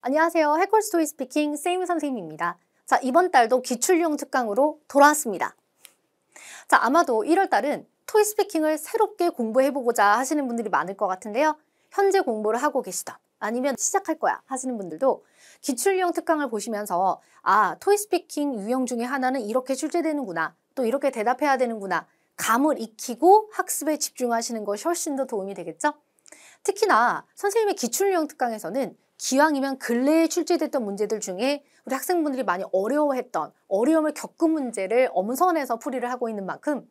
안녕하세요. 해컬스토리 스피킹 세이무 선생님입니다. 자, 이번 달도 기출용 특강으로 돌아왔습니다. 자, 아마도 1월 달은 토익 스피킹을 새롭게 공부해보고자 하시는 분들이 많을 것 같은데요. 현재 공부를 하고 계시다, 아니면 시작할 거야 하시는 분들도 기출용 특강을 보시면서 토익 스피킹 유형 중에 하나는 이렇게 출제되는구나, 또 이렇게 대답해야 되는구나, 감을 익히고 학습에 집중하시는 것이 훨씬 더 도움이 되겠죠? 특히나 선생님의 기출용 특강에서는 기왕이면 근래에 출제됐던 문제들 중에 우리 학생분들이 많이 어려워했던, 어려움을 겪은 문제를 엄선해서 풀이를 하고 있는 만큼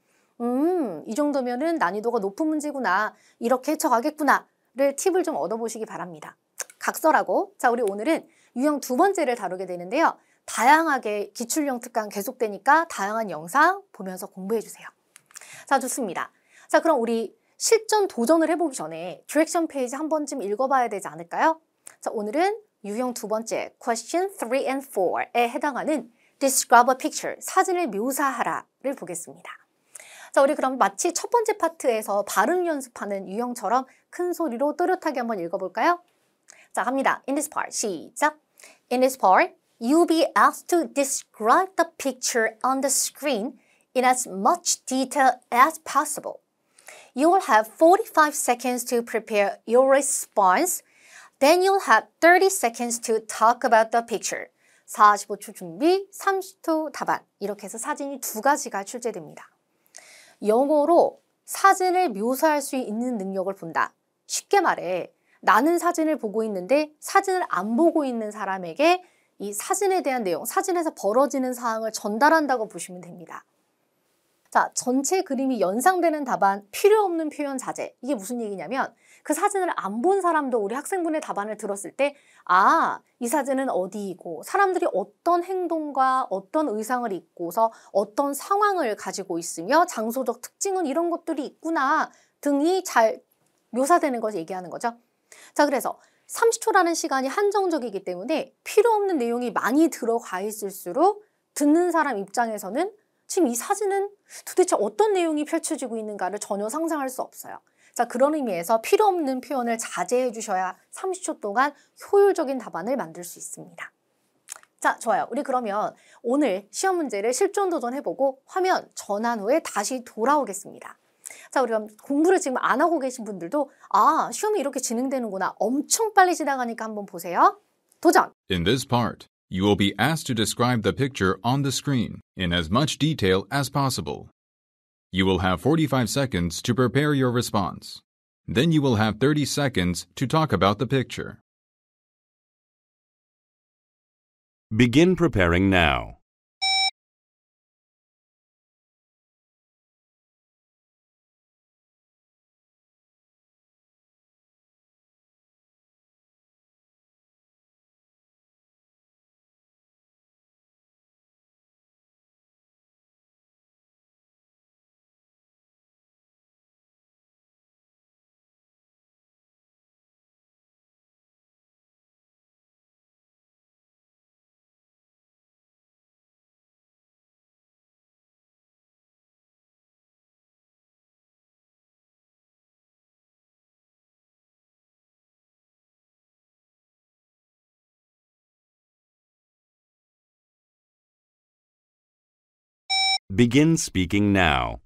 이 정도면은 난이도가 높은 문제구나, 이렇게 헤쳐가겠구나를 팁을 좀 얻어보시기 바랍니다. 각설하고, 자, 우리 오늘은 유형 두 번째를 다루게 되는데요. 다양하게 기출용 특강 계속되니까 다양한 영상 보면서 공부해주세요. 자, 좋습니다. 자, 그럼 우리 실전 도전을 해보기 전에 디렉션 페이지 한 번쯤 읽어봐야 되지 않을까요? 자, 오늘은 유형 두 번째 question 3 and 4에 해당하는 describe a picture, 사진을 묘사하라를 보겠습니다. 자, 우리 그럼 마치 첫 번째 파트에서 발음 연습하는 유형처럼 큰 소리로 또렷하게 한번 읽어볼까요? 자, 갑니다. In this part, 시작. In this part, you'll be asked to describe the picture on the screen in as much detail as possible. You will have 45 seconds to prepare your response. Then you'll have 30 seconds to talk about the picture. 45초 준비, 30초 답안. 이렇게 해서 사진이 두 가지가 출제됩니다. 영어로 사진을 묘사할 수 있는 능력을 본다. 쉽게 말해, 나는 사진을 보고 있는데 사진을 안 보고 있는 사람에게 이 사진에 대한 내용, 사진에서 벌어지는 사항을 전달한다고 보시면 됩니다. 자, 전체 그림이 연상되는 답안, 필요 없는 표현 자제. 이게 무슨 얘기냐면 그 사진을 안 본 사람도 우리 학생분의 답안을 들었을 때 이 사진은 어디이고 사람들이 어떤 행동과 어떤 의상을 입고서 어떤 상황을 가지고 있으며 장소적 특징은 이런 것들이 있구나 등이 잘 묘사되는 것을 얘기하는 거죠. 자, 그래서 30초라는 시간이 한정적이기 때문에 필요 없는 내용이 많이 들어가 있을수록 듣는 사람 입장에서는 지금 이 사진은 도대체 어떤 내용이 펼쳐지고 있는가를 전혀 상상할 수 없어요. 자, 그런 의미에서 필요 없는 표현을 자제해 주셔야 30초 동안 효율적인 답안을 만들 수 있습니다. 자, 좋아요. 우리 그러면 오늘 시험 문제를 실전 도전해보고 화면 전환 후에 다시 돌아오겠습니다. 자, 우리 그럼 공부를 지금 안 하고 계신 분들도 시험이 이렇게 진행되는구나, 엄청 빨리 지나가니까 한번 보세요. 도전! In this part, you will be asked to describe the picture on the screen in as much detail as possible. You will have 45 seconds to prepare your response. Then you will have 30 seconds to talk about the picture. Begin preparing now. Begin speaking now.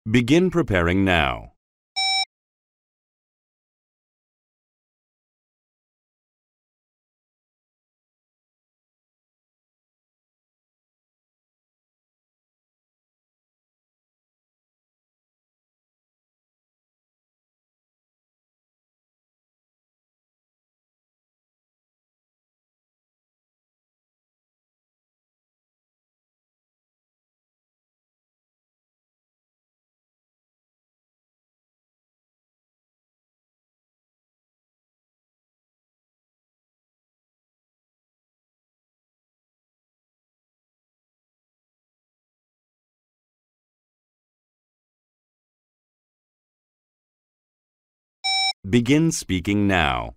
Begin preparing now. Begin speaking now.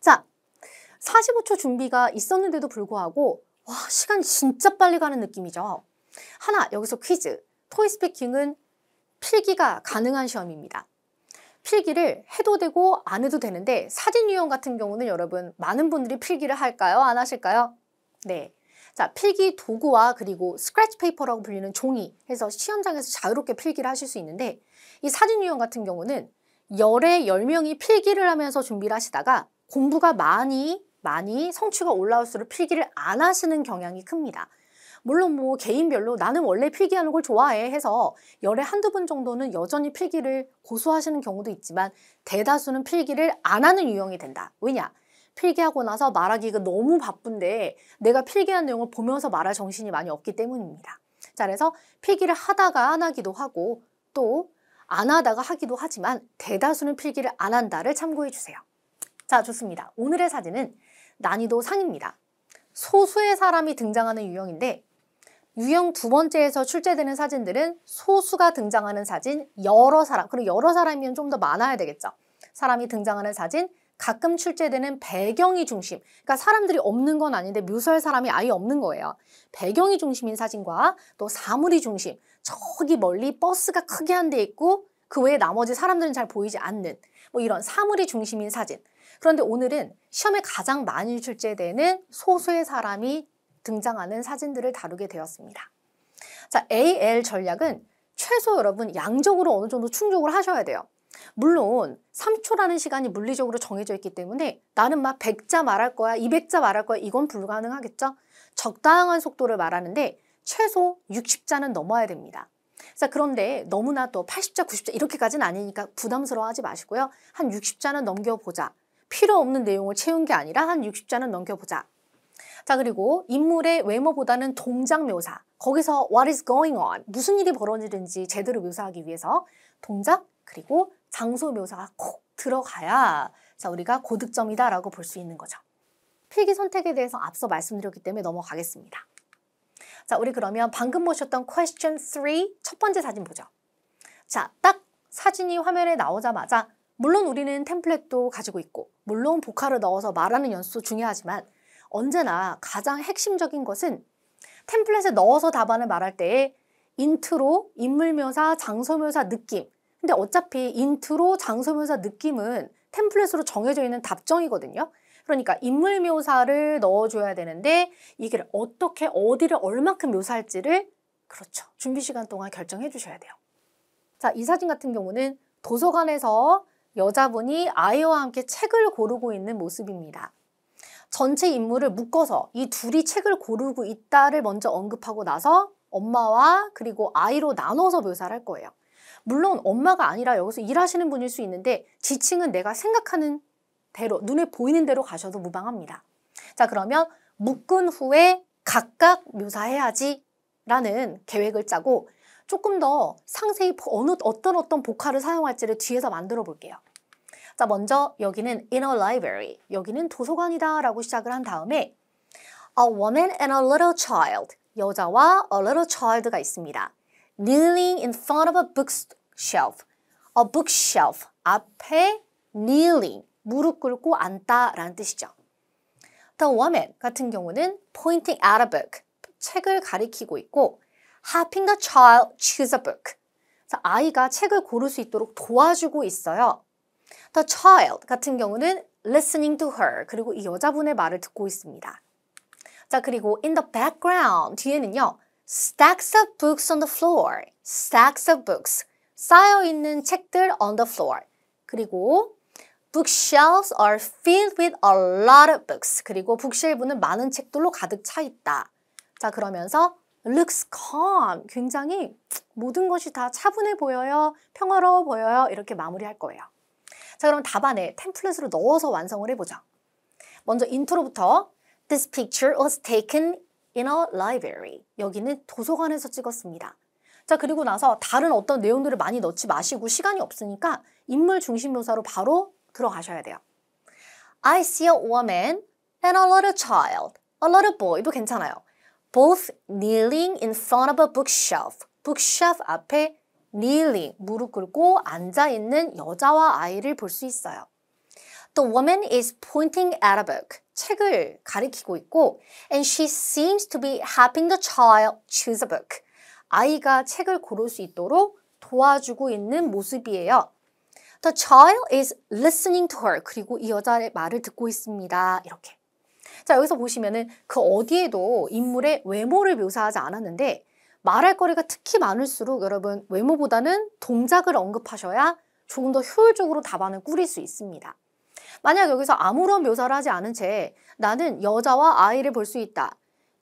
자, 45초 준비가 있었는데도 불구하고 와, 시간 진짜 빨리 가는 느낌이죠. 하나, 여기서 퀴즈. 토이 스피킹은 필기가 가능한 시험입니다. 필기를 해도 되고 안 해도 되는데 사진 유형 같은 경우는 여러분 많은 분들이 필기를 할까요? 안 하실까요? 네. 자, 필기 도구와 그리고 스크래치 페이퍼라고 불리는 종이 해서 시험장에서 자유롭게 필기를 하실 수 있는데 이 사진 유형 같은 경우는 열에 10명이 필기를 하면서 준비를 하시다가 공부가 많이 성취가 올라올수록 필기를 안 하시는 경향이 큽니다. 물론 뭐 개인별로 나는 원래 필기하는 걸 좋아해 해서 열에 한두 번 정도는 여전히 필기를 고수하시는 경우도 있지만 대다수는 필기를 안 하는 유형이 된다. 왜냐? 필기하고 나서 말하기가 너무 바쁜데 내가 필기한 내용을 보면서 말할 정신이 많이 없기 때문입니다. 자, 그래서 필기를 하다가 안 하기도 하고 또 안 하다가 하기도 하지만 대다수는 필기를 안 한다를 참고해 주세요. 자, 좋습니다. 오늘의 사진은 난이도 상입니다. 소수의 사람이 등장하는 유형인데 유형 두 번째에서 출제되는 사진들은 소수가 등장하는 사진, 여러 사람, 그리고 여러 사람이면 좀 더 많아야 되겠죠. 사람이 등장하는 사진, 가끔 출제되는 배경이 중심, 그러니까 사람들이 없는 건 아닌데 묘사할 사람이 아예 없는 거예요. 배경이 중심인 사진과 또 사물이 중심, 저기 멀리 버스가 크게 한 대 있고 그 외에 나머지 사람들은 잘 보이지 않는 뭐 이런 사물이 중심인 사진. 그런데 오늘은 시험에 가장 많이 출제되는 소수의 사람이 등장하는 사진들을 다루게 되었습니다. 자, AL 전략은 최소 여러분 양적으로 어느 정도 충족을 하셔야 돼요. 물론 3초라는 시간이 물리적으로 정해져 있기 때문에 나는 막 100자 말할 거야, 200자 말할 거야 이건 불가능하겠죠. 적당한 속도를 말하는데 최소 60자는 넘어야 됩니다. 자, 그런데 너무나 또 80자, 90자 이렇게까지는 아니니까 부담스러워하지 마시고요. 한 60자는 넘겨보자. 필요 없는 내용을 채운 게 아니라 한 60자는 넘겨보자. 자, 그리고 인물의 외모보다는 동작 묘사. 거기서 what is going on, 무슨 일이 벌어지는지 제대로 묘사하기 위해서 동작 그리고 장소 묘사가 콕 들어가야 자, 우리가 고득점이다라고 볼 수 있는 거죠. 필기 선택에 대해서 앞서 말씀드렸기 때문에 넘어가겠습니다. 자, 우리 그러면 방금 보셨던 question 3 첫 번째 사진 보죠. 자, 딱 사진이 화면에 나오자마자 물론 우리는 템플릿도 가지고 있고 물론 보카를 넣어서 말하는 연습도 중요하지만 언제나 가장 핵심적인 것은 템플릿에 넣어서 답안을 말할 때에 인트로, 인물묘사, 장소묘사, 느낌. 근데 어차피 인트로, 장소묘사, 느낌은 템플릿으로 정해져 있는 답정이거든요. 그러니까 인물묘사를 넣어줘야 되는데 이게 어떻게 어디를 얼만큼 묘사할지를 그렇죠. 준비 시간 동안 결정해 주셔야 돼요. 자, 이 사진 같은 경우는 도서관에서 여자분이 아이와 함께 책을 고르고 있는 모습입니다. 전체 인물을 묶어서 이 둘이 책을 고르고 있다를 먼저 언급하고 나서 엄마와 그리고 아이로 나눠서 묘사를 할 거예요. 물론 엄마가 아니라 여기서 일하시는 분일 수 있는데 지칭은 내가 생각하는 대로 눈에 보이는 대로 가셔도 무방합니다. 자, 그러면 묶은 후에 각각 묘사해야지 라는 계획을 짜고 조금 더 상세히 어떤 보카를 사용할지를 뒤에서 만들어 볼게요. 자, 먼저 여기는 in a library, 여기는 도서관이다 라고 시작을 한 다음에 a woman and a little child, 여자와 a little child가 있습니다. kneeling in front of a bookshelf, a bookshelf, 앞에 kneeling, 무릎 꿇고 앉다 라는 뜻이죠. The woman 같은 경우는 pointing at a book, 책을 가리키고 있고 helping the child choose a book, 자, 아이가 책을 고를 수 있도록 도와주고 있어요. The child 같은 경우는 listening to her, 그리고 이 여자분의 말을 듣고 있습니다. 자, 그리고 in the background 뒤에는요. stacks of books on the floor, stacks of books, 쌓여있는 책들 on the floor. 그리고 bookshelves are filled with a lot of books. 그리고 북쉘브는 많은 책들로 가득 차 있다. 자, 그러면서 looks calm. 굉장히 모든 것이 다 차분해 보여요. 평화로워 보여요. 이렇게 마무리할 거예요. 자, 그럼 답안에 템플릿으로 넣어서 완성을 해보죠. 먼저 인트로부터 This picture was taken in a library. 여기는 도서관에서 찍었습니다. 자, 그리고 나서 다른 어떤 내용들을 많이 넣지 마시고 시간이 없으니까 인물 중심 묘사로 바로 들어가셔야 돼요. I see a woman and a little child. A little boy도 괜찮아요. Both kneeling in front of a bookshelf. bookshelf 앞에 kneeling, 무릎 꿇고 앉아있는 여자와 아이를 볼 수 있어요. The woman is pointing at a book. 책을 가리키고 있고 and she seems to be helping the child choose a book. 아이가 책을 고를 수 있도록 도와주고 있는 모습이에요. The child is listening to her. 그리고 이 여자의 말을 듣고 있습니다. 이렇게. 자, 여기서 보시면은 그 어디에도 인물의 외모를 묘사하지 않았는데 말할 거리가 특히 많을수록 여러분 외모보다는 동작을 언급하셔야 조금 더 효율적으로 답안을 꾸릴 수 있습니다. 만약 여기서 아무런 묘사를 하지 않은 채 나는 여자와 아이를 볼 수 있다.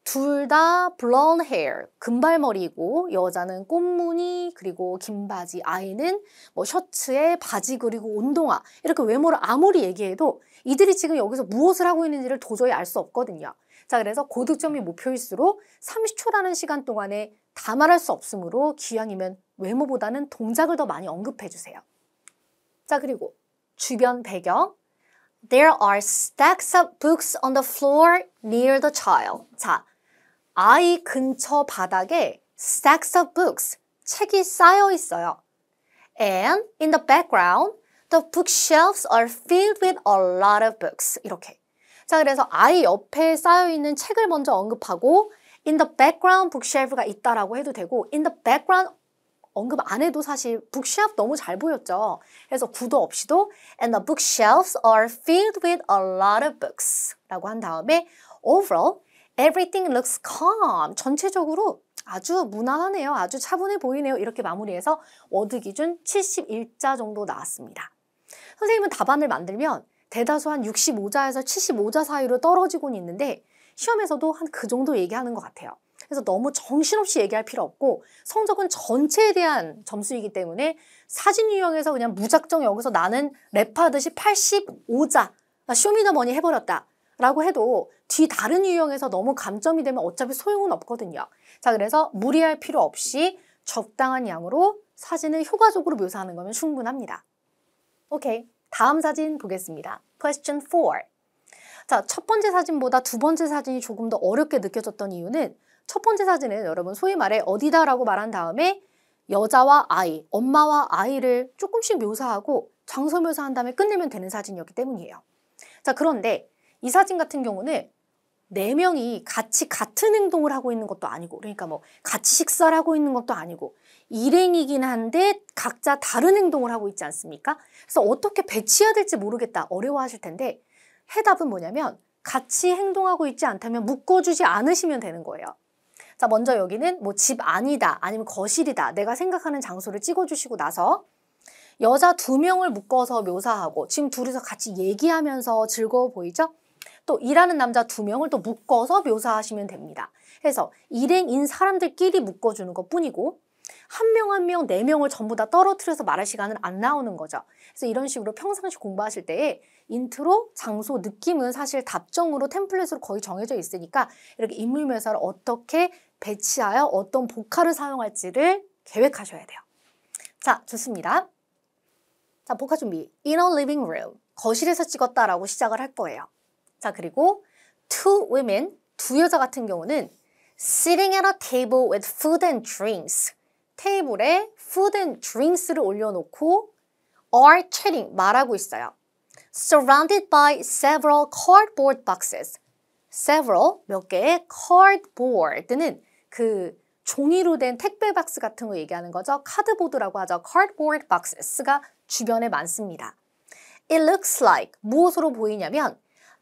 둘 다 blonde hair, 금발머리이고 여자는 꽃무늬 그리고 긴 바지, 아이는 뭐 셔츠에 바지 그리고 운동화 이렇게 외모를 아무리 얘기해도 이들이 지금 여기서 무엇을 하고 있는지를 도저히 알 수 없거든요. 자, 그래서 고득점이 목표일수록 30초라는 시간 동안에 다 말할 수 없으므로 기왕이면 외모보다는 동작을 더 많이 언급해 주세요. 자, 그리고 주변 배경. There are stacks of books on the floor near the child. 자, 아이 근처 바닥에 stacks of books, 책이 쌓여 있어요. And in the background, the bookshelves are filled with a lot of books. 이렇게. 자, 그래서 아이 옆에 쌓여 있는 책을 먼저 언급하고 in the background bookshelf가 있다라고 해도 되고 in the background 언급 안 해도 사실 bookshelf 너무 잘 보였죠. 그래서 구도 없이도 and the bookshelves are filled with a lot of books 라고 한 다음에 overall everything looks calm. 전체적으로 아주 무난하네요. 아주 차분해 보이네요. 이렇게 마무리해서 워드 기준 71자 정도 나왔습니다. 선생님은 답안을 만들면 대다수 한 65자에서 75자 사이로 떨어지곤 있는데 시험에서도 한 그 정도 얘기하는 것 같아요. 그래서 너무 정신없이 얘기할 필요 없고 성적은 전체에 대한 점수이기 때문에 사진 유형에서 그냥 무작정 여기서 나는 랩하듯이 85자 쇼미더머니 해버렸다 라고 해도 뒤 다른 유형에서 너무 감점이 되면 어차피 소용은 없거든요. 자, 그래서 무리할 필요 없이 적당한 양으로 사진을 효과적으로 묘사하는 거면 충분합니다. 오케이, 다음 사진 보겠습니다. Question 4. 자, 첫 번째 사진보다 두 번째 사진이 조금 더 어렵게 느껴졌던 이유는 첫 번째 사진은 여러분 소위 말해 어디다라고 말한 다음에 여자와 아이, 엄마와 아이를 조금씩 묘사하고 장소 묘사한 다음에 끝내면 되는 사진이었기 때문이에요. 자, 그런데 이 사진 같은 경우는 네 명이 같이 같은 행동을 하고 있는 것도 아니고 그러니까 뭐 같이 식사를 하고 있는 것도 아니고 일행이긴 한데 각자 다른 행동을 하고 있지 않습니까? 그래서 어떻게 배치해야 될지 모르겠다 어려워하실 텐데 해답은 뭐냐면 같이 행동하고 있지 않다면 묶어주지 않으시면 되는 거예요. 자, 먼저 여기는 뭐 집 안이다 아니면 거실이다 내가 생각하는 장소를 찍어주시고 나서 여자 2명을 묶어서 묘사하고 지금 둘이서 같이 얘기하면서 즐거워 보이죠? 또 일하는 남자 2명을 또 묶어서 묘사하시면 됩니다. 그래서 일행인 사람들끼리 묶어주는 것 뿐이고 한 명 한 명 4명을 전부 다 떨어뜨려서 말할 시간은 안 나오는 거죠. 그래서 이런 식으로 평상시 공부하실 때에 인트로, 장소, 느낌은 사실 답정으로 템플릿으로 거의 정해져 있으니까 이렇게 인물 묘사를 어떻게 배치하여 어떤 복화를 사용할지를 계획하셔야 돼요. 자, 좋습니다. 자, 복화 준비. In a living room. 거실에서 찍었다라고 시작을 할 거예요. 자, 그리고 two women, 두 여자 같은 경우는 sitting at a table with food and drinks. 테이블에 food and drinks를 올려놓고 are chatting, 말하고 있어요. Surrounded by several cardboard boxes. Several, 몇 개의 cardboard는 그 종이로 된 택배 박스 같은 거 얘기하는 거죠. 카드보드라고 하죠. cardboard boxes가 주변에 많습니다. It looks like, 무엇으로 보이냐면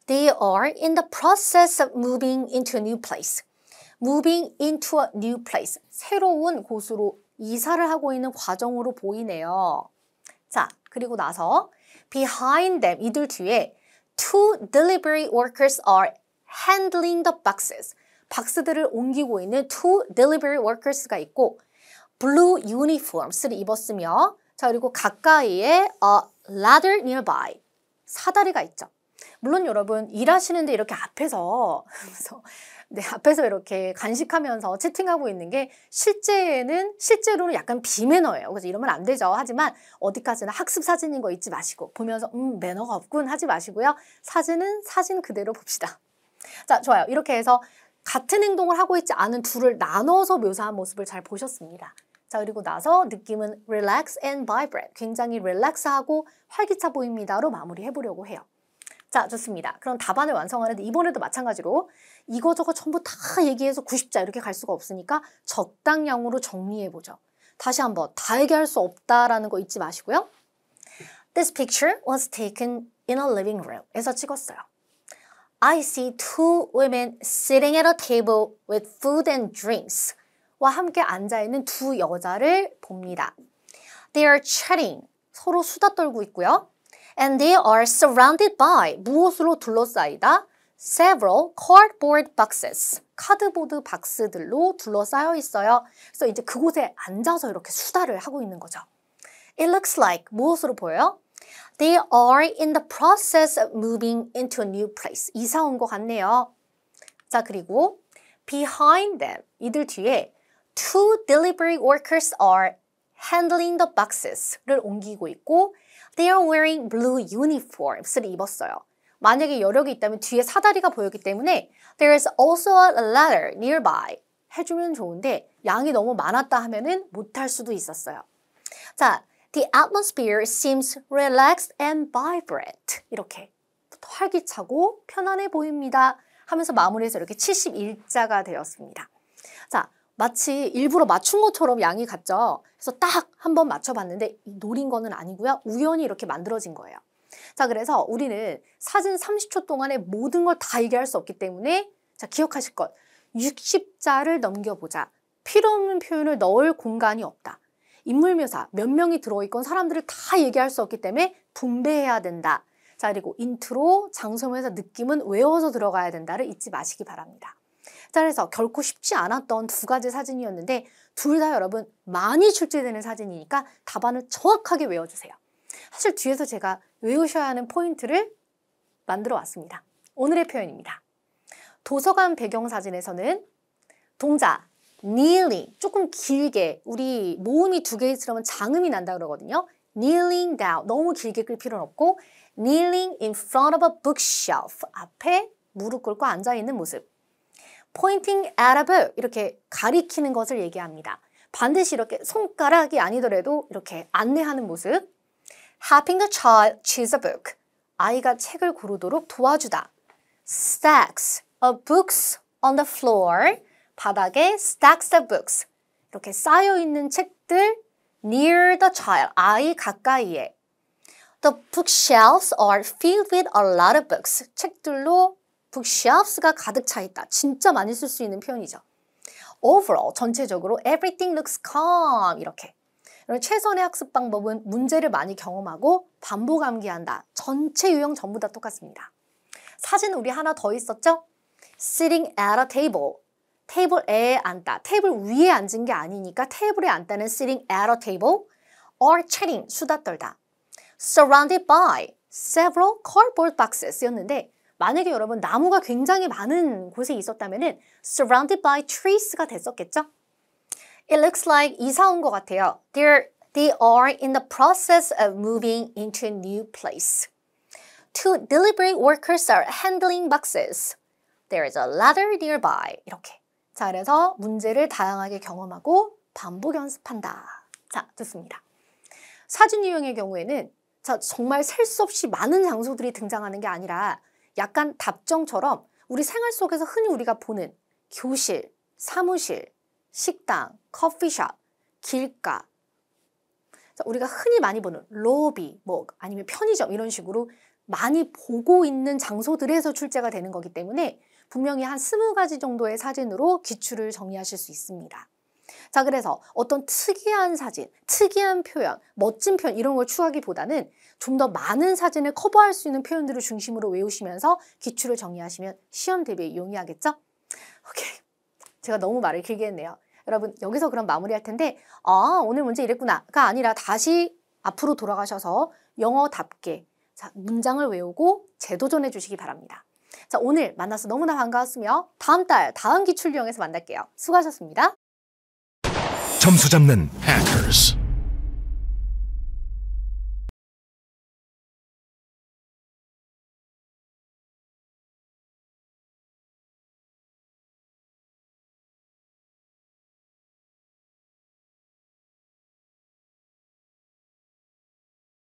They are in the process of moving into a new place. Moving into a new place. 새로운 곳으로 이사를 하고 있는 과정으로 보이네요. 자, 그리고 나서 behind them, 이들 뒤에 two delivery workers are handling the boxes. 박스들을 옮기고 있는 two delivery workers가 있고 blue uniforms를 입었으며 자 그리고 가까이에 a ladder nearby 사다리가 있죠. 물론 여러분 일하시는데 이렇게 앞에서 앞에서 이렇게 간식하면서 채팅하고 있는 게 실제로는 약간 비매너예요. 그래서 이러면 안 되죠. 하지만 어디까지나 학습 사진인 거 잊지 마시고 보면서 매너가 없군 하지 마시고요. 사진은 사진 그대로 봅시다. 자, 좋아요. 이렇게 해서 같은 행동을 하고 있지 않은 둘을 나눠서 묘사한 모습을 잘 보셨습니다. 자, 그리고 나서 느낌은 relax and vibrant. 굉장히 릴렉스하고 활기차 보입니다로 마무리해 보려고 해요. 자, 좋습니다. 그럼 답안을 완성하는데 이번에도 마찬가지로 이거저거 전부 다 얘기해서 90자 이렇게 갈 수가 없으니까 적당량으로 정리해보죠. 다시 한번 다 얘기할 수 없다라는 거 잊지 마시고요. This picture was taken in a living room 에서 찍었어요. I see two women sitting at a table with food and drinks 와 함께 앉아있는 두 여자를 봅니다. They are chatting 서로 수다 떨고 있고요. And they are surrounded by 무엇으로 둘러싸이다? Several cardboard boxes 카드보드 박스들로 둘러싸여 있어요. 그래서 이제 그곳에 앉아서 이렇게 수다를 하고 있는 거죠. It looks like 무엇으로 보여요? They are in the process of moving into a new place. 이사 온 것 같네요. 자 그리고 behind them 이들 뒤에 two delivery workers are handling the boxes를 옮기고 있고 They are wearing blue uniforms를 입었어요. 만약에 여력이 있다면 뒤에 사다리가 보였기 때문에 There is also a ladder nearby 해주면 좋은데 양이 너무 많았다 하면은 못할 수도 있었어요. 자, The atmosphere seems relaxed and vibrant 이렇게 활기차고 편안해 보입니다 하면서 마무리해서 이렇게 71자가 되었습니다. 자, 마치 일부러 맞춘 것처럼 양이 같죠? 그래서 딱 한 번 맞춰봤는데 노린 거는 아니고요. 우연히 이렇게 만들어진 거예요. 자, 그래서 우리는 사진 30초 동안에 모든 걸 다 얘기할 수 없기 때문에 자, 기억하실 것 60자를 넘겨보자. 필요 없는 표현을 넣을 공간이 없다. 인물 묘사 몇 명이 들어있건 사람들을 다 얘기할 수 없기 때문에 분배해야 된다. 자, 그리고 인트로, 장소면서 느낌은 외워서 들어가야 된다를 잊지 마시기 바랍니다. 자, 그래서 결코 쉽지 않았던 두 가지 사진이었는데 둘 다 여러분 많이 출제되는 사진이니까 답안을 정확하게 외워주세요. 사실 뒤에서 제가 외우셔야 하는 포인트를 만들어 왔습니다. 오늘의 표현입니다. 도서관 배경사진에서는 동자, kneeling, 조금 길게 우리 모음이 두 개 있으면 장음이 난다 그러거든요. kneeling down, 너무 길게 끌 필요는 없고 kneeling in front of a bookshelf, 앞에 무릎 꿇고 앉아있는 모습. pointing at a book, 이렇게 가리키는 것을 얘기합니다. 반드시 이렇게 손가락이 아니더라도 이렇게 안내하는 모습. helping the child choose a book, 아이가 책을 고르도록 도와주다. stacks of books on the floor, 바닥에 stacks of books, 이렇게 쌓여있는 책들 near the child, 아이 가까이에. The bookshelves are filled with a lot of books, 책들로 bookshelves가 가득 차 있다. 진짜 많이 쓸 수 있는 표현이죠. Overall, 전체적으로 everything looks calm, 이렇게. 최선의 학습 방법은 문제를 많이 경험하고 반복 암기한다. 전체 유형 전부 다 똑같습니다. 사진 우리 하나 더 있었죠? Sitting at a table. 테이블에 앉다. 테이블 위에 앉은 게 아니니까 테이블에 앉다는 sitting at a table. Or chatting, 수다 떨다. Surrounded by several cardboard boxes였는데 만약에 여러분 나무가 굉장히 많은 곳에 있었다면 surrounded by trees가 됐었겠죠? It looks like 이사 온 것 같아요. They are in the process of moving into a new place. Two delivery workers are handling boxes. There is a ladder nearby. 이렇게. 자, 그래서 문제를 다양하게 경험하고 반복 연습한다. 자, 좋습니다. 사진 유형의 경우에는 자, 정말 셀 수 없이 많은 장소들이 등장하는 게 아니라 약간 답정처럼 우리 생활 속에서 흔히 우리가 보는 교실, 사무실, 식당, 커피숍, 길가, 자, 우리가 흔히 많이 보는 로비, 뭐 아니면 편의점 이런 식으로 많이 보고 있는 장소들에서 출제가 되는 거기 때문에 분명히 한 20가지 정도의 사진으로 기출을 정리하실 수 있습니다. 자, 그래서 어떤 특이한 사진, 특이한 표현, 멋진 표현 이런 걸 추구하기보다는 좀 더 많은 사진을 커버할 수 있는 표현들을 중심으로 외우시면서 기출을 정리하시면 시험 대비에 용이하겠죠? 오케이. 제가 너무 말을 길게 했네요. 여러분 여기서 그럼 마무리할 텐데 오늘 문제 이랬구나가 아니라 다시 앞으로 돌아가셔서 영어답게 자, 문장을 외우고 재도전해 주시기 바랍니다. 자, 오늘 만나서 너무나 반가웠으며 다음 달 다음 기출유형에서 만날게요. 수고하셨습니다. 점수 잡는 Hackers.